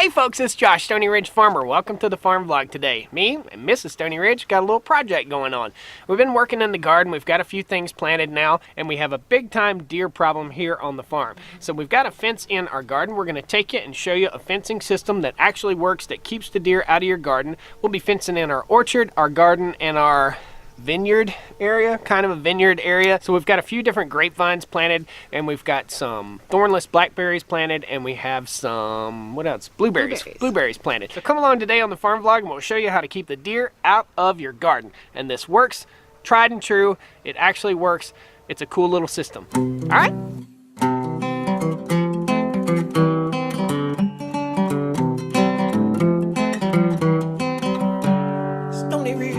Hey folks, it's Josh, Stony Ridge Farmer. Welcome to the farm vlog today. Me and Mrs. Stony Ridge got a little project going on. We've been working in the garden, we've got a few things planted now, and we have a big time deer problem here on the farm. So we've got a fence in our garden. We're gonna take it and show you a fencing system that actually works, that keeps the deer out of your garden. We'll be fencing in our orchard, our garden, and our vineyard area, kind of a vineyard area. So we've got a few different grapevines planted, and we've got some thornless blackberries planted, and we have some, what else? Blueberries planted. So come along today on the farm vlog and we'll show you how to keep the deer out of your garden. And this works, tried and true. It actually works. It's a cool little system. All right? Stony Ridge.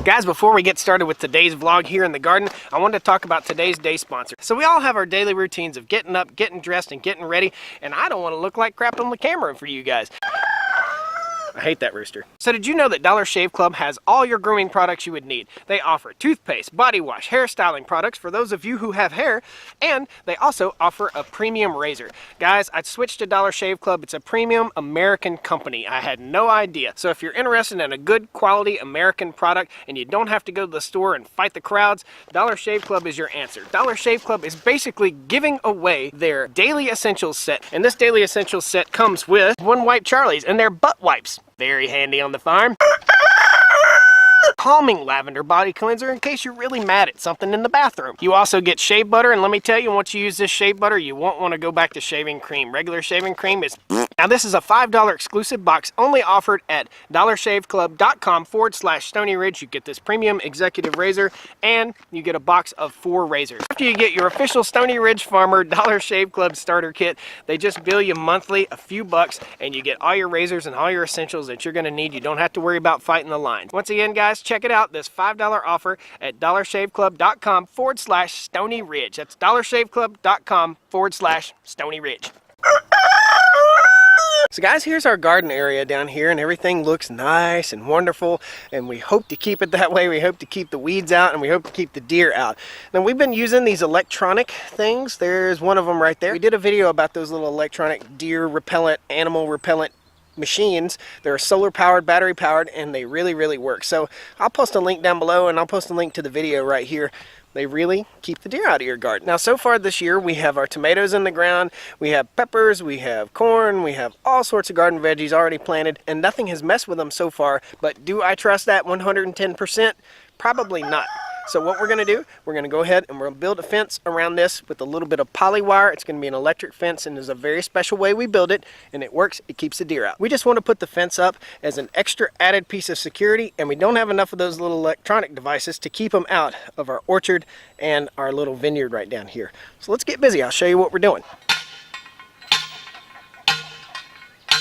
Guys, before we get started with today's vlog here in the garden, I wanted to talk about today's day sponsor. So we all have our daily routines of getting up, getting dressed, and getting ready, and I don't want to look like crap on the camera for you guys. I hate that rooster. So did you know that Dollar Shave Club has all your grooming products you would need? They offer toothpaste, body wash, hair styling products for those of you who have hair, and they also offer a premium razor. Guys, I switched to Dollar Shave Club. It's a premium American company. I had no idea. So if you're interested in a good quality American product and you don't have to go to the store and fight the crowds, Dollar Shave Club is your answer. Dollar Shave Club is basically giving away their Daily Essentials set. And this Daily Essentials set comes with One Wipe Charlies and their butt wipes. Very handy on the farm. Calming lavender body cleanser in case you're really mad at something in the bathroom. You also get shave butter, and let me tell you, once you use this shave butter, you won't want to go back to shaving cream. Regular shaving cream is Now this is a $5 exclusive box only offered at dollarshaveclub.com/Stony Ridge. You get this premium executive razor and you get a box of 4 razors. After you get your official Stony Ridge Farmer Dollar Shave Club starter kit, they just bill you monthly a few bucks and you get all your razors and all your essentials that you're going to need. You don't have to worry about fighting the lines. Once again, guys, check it out, this $5 offer at dollarshaveclub.com/Stony Ridge. That's dollarshaveclub.com/Stony Ridge. So guys, here's our garden area down here, and everything looks nice and wonderful, and we hope to keep it that way. We hope to keep the weeds out, and we hope to keep the deer out. Now we've been using these electronic things. There's one of them right there. We did a video about those little electronic deer repellent, animal repellent machines. They're solar powered, battery powered, and they really work. So I'll post a link down below, and I'll post a link to the video right here. They really keep the deer out of your garden. Now so far this year we have our tomatoes in the ground, we have peppers, we have corn, we have all sorts of garden veggies already planted, and nothing has messed with them so far. But do I trust that 110%? Probably not. So what we're going to do, we're going to go ahead and we're going to build a fence around this with a little bit of poly wire. It's going to be an electric fence, and there's a very special way we build it, and it works. It keeps the deer out. We just want to put the fence up as an extra added piece of security, and we don't have enough of those little electronic devices to keep them out of our orchard and our little vineyard right down here. So let's get busy. I'll show you what we're doing.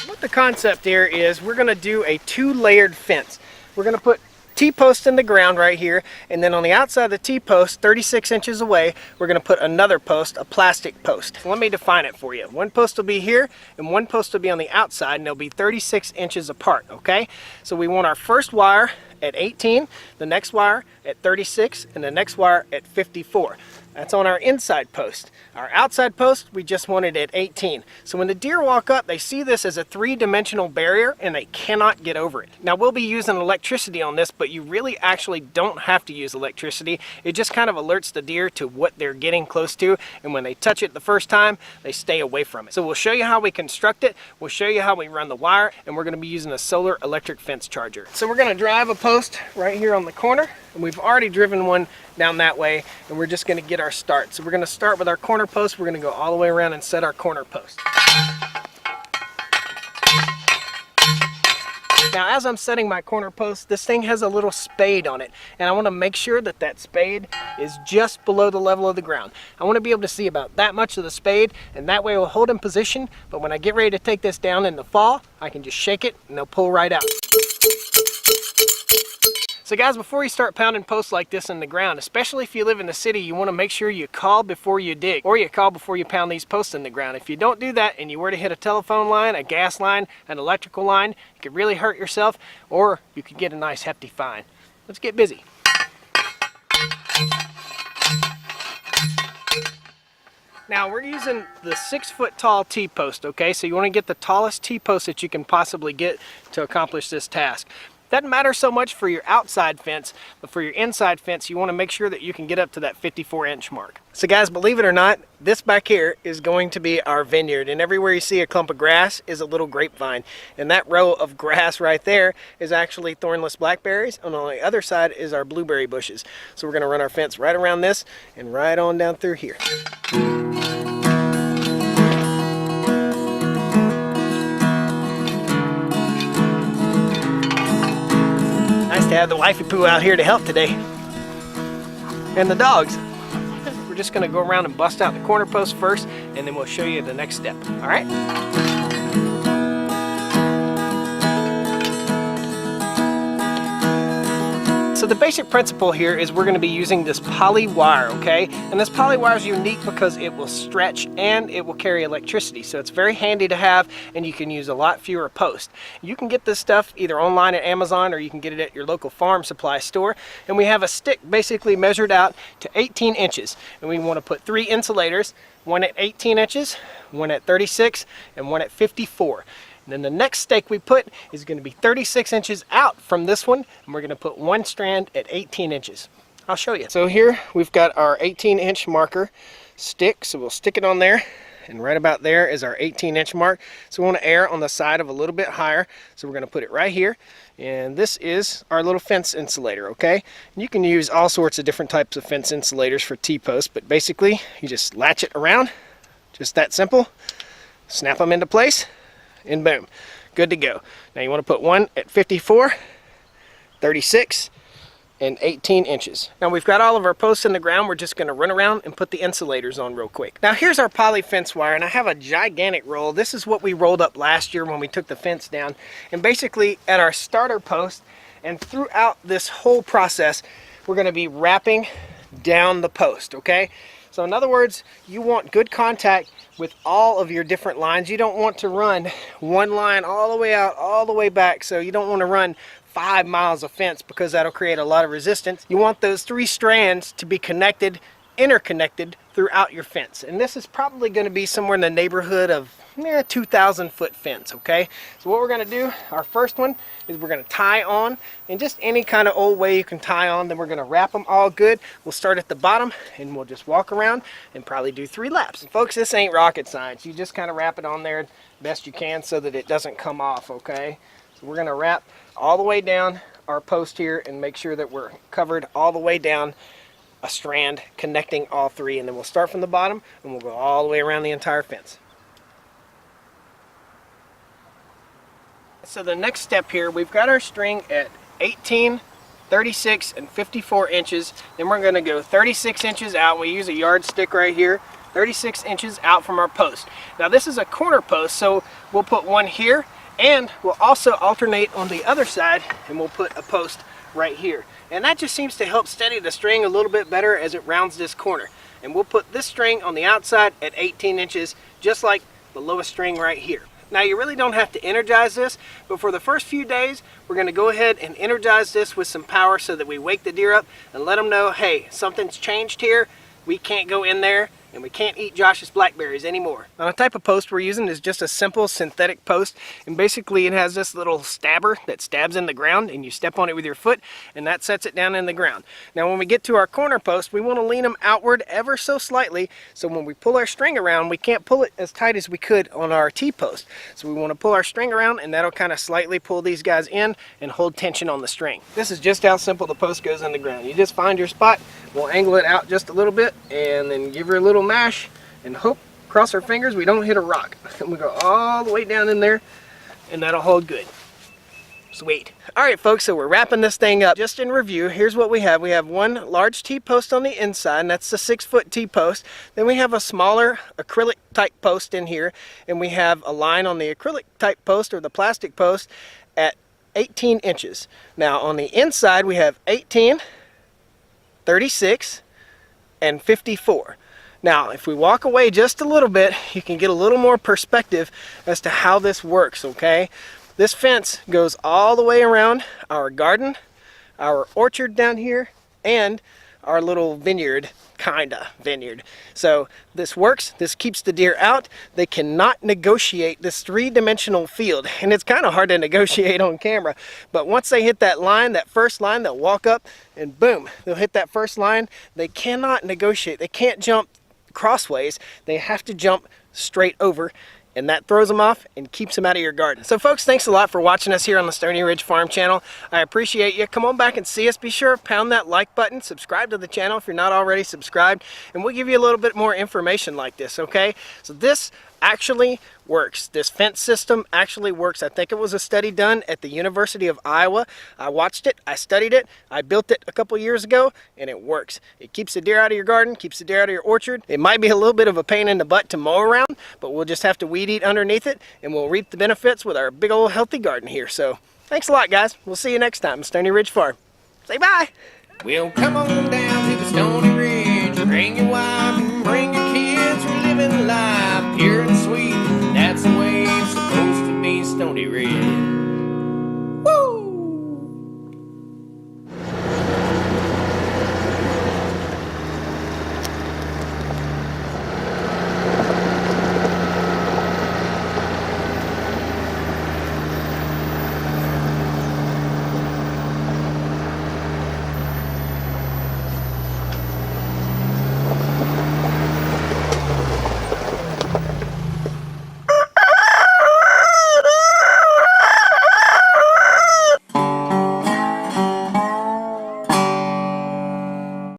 What the concept here is, we're going to do a 2-layered fence. We're going to put T-post in the ground right here, and then on the outside of the T-post, 36 inches away, we're going to put another post, a plastic post. So let me define it for you. One post will be here, and one post will be on the outside, and they'll be 36 inches apart, okay? So we want our first wire at 18, the next wire at 36, and the next wire at 54. That's on our inside post. Our outside post, we just want it at 18. So when the deer walk up, they see this as a 3-dimensional barrier and they cannot get over it. Now we'll be using electricity on this, but you really actually don't have to use electricity. It just kind of alerts the deer to what they're getting close to, and when they touch it the first time, they stay away from it. So we'll show you how we construct it, we'll show you how we run the wire, and we're going to be using a solar electric fence charger. So we're going to drive a post right here on the corner, and we've already driven one down that way, and we're just going to get our start. So we're going to start with our corner post. We're going to go all the way around and set our corner post. Now as I'm setting my corner post, this thing has a little spade on it, and I want to make sure that that spade is just below the level of the ground. I want to be able to see about that much of the spade, and that way it will hold in position, but when I get ready to take this down in the fall, I can just shake it and they'll pull right out. So guys, before you start pounding posts like this in the ground, especially if you live in the city, you want to make sure you call before you dig, or you call before you pound these posts in the ground. If you don't do that and you were to hit a telephone line, a gas line, an electrical line, you could really hurt yourself, or you could get a nice hefty fine. Let's get busy. Now we're using the 6-foot tall T-post, okay? So you want to get the tallest T-post that you can possibly get to accomplish this task. Doesn't matter so much for your outside fence, but for your inside fence, you want to make sure that you can get up to that 54-inch mark. So guys, believe it or not, this back here is going to be our vineyard, and everywhere you see a clump of grass is a little grapevine. And that row of grass right there is actually thornless blackberries, and on the other side is our blueberry bushes. So we're going to run our fence right around this and right on down through here. To have the wifey poo out here to help today, and the dogs. We're just going to go around and bust out the corner post first, and then we'll show you the next step. All right. So the basic principle here is we're going to be using this poly wire, okay? And this poly wire is unique because it will stretch and it will carry electricity. So it's very handy to have, and you can use a lot fewer posts. You can get this stuff either online at Amazon, or you can get it at your local farm supply store. And we have a stick basically measured out to 18 inches. And we want to put 3 insulators, one at 18 inches, one at 36, and one at 54. And then the next stake we put is going to be 36 inches out from this one, and we're going to put one strand at 18 inches. I'll show you. So here we've got our 18-inch marker stick, so we'll stick it on there, and right about there is our 18-inch mark. So we want to err on the side of a little bit higher, so we're going to put it right here. And this is our little fence insulator, okay? And you can use all sorts of different types of fence insulators for T-posts, but basically you just latch it around, just that simple, snap them into place, and boom, good to go. Now you want to put one at 54, 36, and 18 inches. Now we've got all of our posts in the ground. We're just going to run around and put the insulators on real quick. Now here's our poly fence wire, and I have a gigantic roll. This is what we rolled up last year when we took the fence down. And basically at our starter post and throughout this whole process, we're going to be wrapping down the post, okay? So in other words, you want good contact with all of your different lines. You don't want to run one line all the way out, all the way back. So you don't want to run 5 miles of fence, because that'll create a lot of resistance. You want those 3 strands to be connected, interconnected throughout your fence. And this is probably going to be somewhere in the neighborhood of 2,000 foot fence, okay? So what we're going to do, our first one, is we're going to tie on, and just any kind of old way you can tie on. Then we're going to wrap them all good. We'll start at the bottom, and we'll just walk around and probably do 3 laps. And folks, this ain't rocket science. You just kind of wrap it on there best you can so that it doesn't come off, okay? So we're going to wrap all the way down our post here and make sure that we're covered all the way down a strand connecting all 3, and then we'll start from the bottom and we'll go all the way around the entire fence. So the next step here, we've got our string at 18, 36, and 54 inches. Then we're going to go 36 inches out. We use a yardstick right here, 36 inches out from our post. Now this is a corner post, so we'll put one here, and we'll also alternate on the other side, and we'll put a post right here. And that just seems to help steady the string a little bit better as it rounds this corner. And we'll put this string on the outside at 18 inches, just like the lowest string right here. Now you really don't have to energize this, but for the first few days, we're going to go ahead and energize this with some power so that we wake the deer up and let them know, hey, something's changed here. We can't go in there, and we can't eat Josh's blackberries anymore. Now the type of post we're using is just a simple synthetic post, and basically it has this little stabber that stabs in the ground, and you step on it with your foot, and that sets it down in the ground. Now when we get to our corner post, we want to lean them outward ever so slightly, so when we pull our string around, we can't pull it as tight as we could on our T-post. So we want to pull our string around, and that'll kind of slightly pull these guys in and hold tension on the string. This is just how simple the post goes in the ground. You just find your spot, we'll angle it out just a little bit, and then give her a little mash, and hope, cross our fingers, we don't hit a rock. And we go all the way down in there, and that'll hold good. Sweet. All right, folks, so we're wrapping this thing up. Just in review, here's what we have. We have one large T-post on the inside, and that's the 6-foot T-post. Then we have a smaller acrylic type post in here, and we have a line on the acrylic type post, or the plastic post, at 18 inches. Now on the inside we have 18, 36, and 54. Now if we walk away just a little bit, you can get a little more perspective as to how this works, okay? This fence goes all the way around our garden, our orchard down here, and our little vineyard, kinda vineyard. So this works, this keeps the deer out. They cannot negotiate this three-dimensional field, and it's kind of hard to negotiate on camera, but once they hit that line, that first line, they'll walk up and boom, they'll hit that first line. They cannot negotiate, they can't jump crossways, they have to jump straight over, and that throws them off and keeps them out of your garden. So folks, thanks a lot for watching us here on the Stony Ridge Farm channel. I appreciate you. Come on back and see us. Be sure to pound that like button, subscribe to the channel if you're not already subscribed, and we'll give you a little bit more information like this, okay? So this actually works. This fence system actually works. I think it was a study done at the University of Iowa. I watched it, I studied it, I built it a couple years ago, and it works. It keeps the deer out of your garden, keeps the deer out of your orchard. It might be a little bit of a pain in the butt to mow around, but we'll just have to weed eat underneath it, and we'll reap the benefits with our big old healthy garden here. So thanks a lot, guys. We'll see you next time, Stony Ridge Farm. Say bye. Well, come on down to the Stony Ridge, bring your wife and bring your kids. We're living life pure and sweet. That's the way it's supposed to be, Stony Ridge.